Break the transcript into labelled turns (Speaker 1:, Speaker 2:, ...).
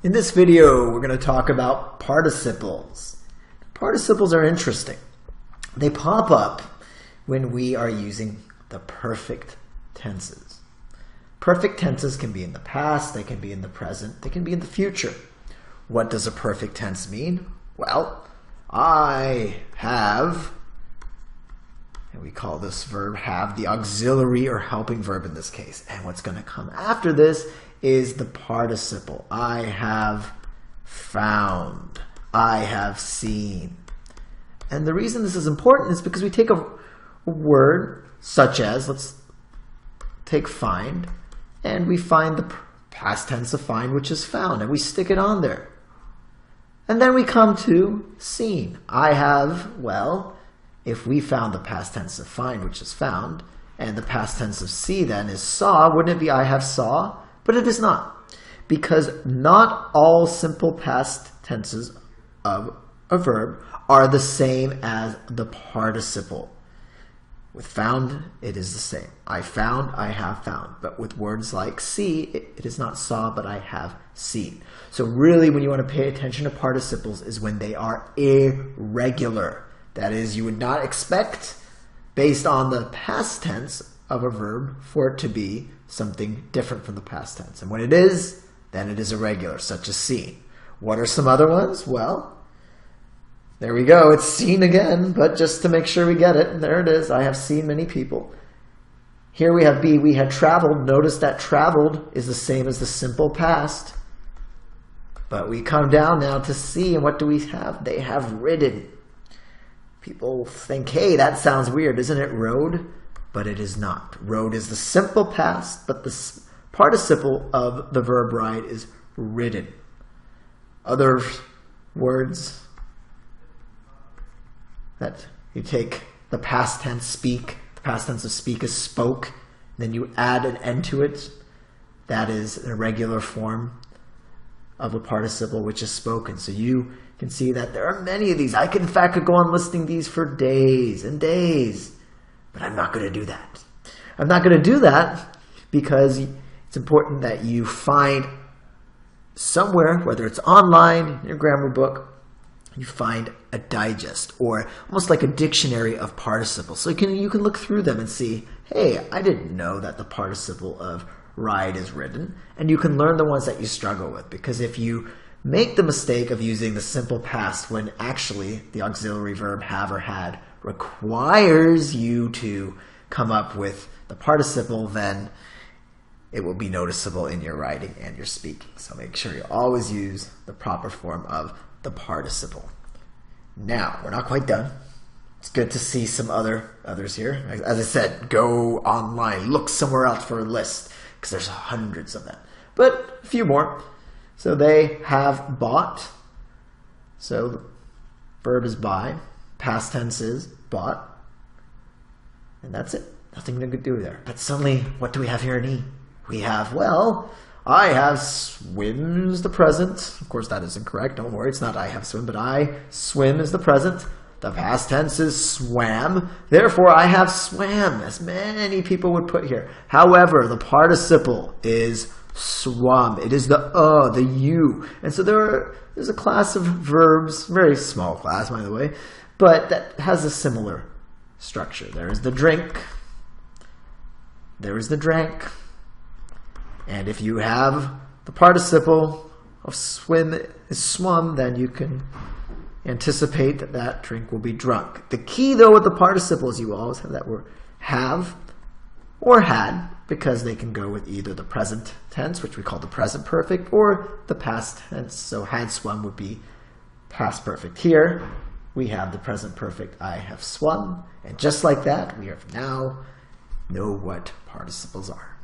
Speaker 1: In this video, we're going to talk about participles. Participles are interesting. They pop up when we are using the perfect tenses. Perfect tenses can be in the past, they can be in the present, they can be in the future. What does a perfect tense mean? Well, I have, and we call this verb have, the auxiliary or helping verb in this case. And what's going to come after this is the participle. I have found. I have seen. And the reason this is important is because we take a word such as, let's take find, and we find the past tense of find, which is found, and we stick it on there. And then we come to seen. I have, well, if we found the past tense of find, which is found, and the past tense of see then is saw, wouldn't it be I have saw? But it is not, because not all simple past tenses of a verb are the same as the participle. With found, it is the same. I found, I have found. But with words like see, it is not saw, but I have seen. So really, when you want to pay attention to participles is when they are irregular. That is, you would not expect, based on the past tense of a verb, for it to be something different from the past tense. And when it is, then it is irregular, such as seen. What are some other ones? Well, there we go. It's seen again, but just to make sure we get it, there it is. I have seen many people. Here we have be. We had traveled. Notice that traveled is the same as the simple past. But we come down now to see, and what do we have? They have ridden. People think, hey, that sounds weird. Isn't it rode? But it is not. Rode is the simple past, but the participle of the verb ride is ridden. Other words that you take the past tense speak, the past tense of speak is spoke, then you add an N to it. That is an irregular form of a participle which is spoken. So you can see that there are many of these. I could, in fact, could go on listing these for days and days, but I'm not going to do that. I'm not going to do that because it's important that you find somewhere, whether it's online, in your grammar book, you find a digest or almost like a dictionary of participles. So you can look through them and see, hey, I didn't know that the participle of ride is ridden. And you can learn the ones that you struggle with, because if you make the mistake of using the simple past when actually the auxiliary verb have or had requires you to come up with the participle, then it will be noticeable in your writing and your speaking. So make sure you always use the proper form of the participle. Now, we're not quite done. It's good to see some others here. As I said, go online, look somewhere else for a list, because there's hundreds of them. But a few more. So they have bought. So the verb is buy. Past tense is bought. And that's it. Nothing to do there. But suddenly, what do we have here in E? We have, well, I have swim is the present. Of course, that isn't correct. Don't worry. It's not I have swim, but I swim is the present. The past tense is swam. Therefore, I have swam, as many people would put here. However, the participle is swum. It is the U. And so there's a class of verbs, very small class, by the way, but that has a similar structure. There is the drink. There is the drank. And if you have the participle of swim is swum, then you can anticipate that that drink will be drunk. The key, though, with the participles, you always have that word have or had, because they can go with either the present tense, which we call the present perfect, or the past tense. So had swum would be past perfect. Here we have the present perfect, I have swum. And just like that, we have now know what participles are.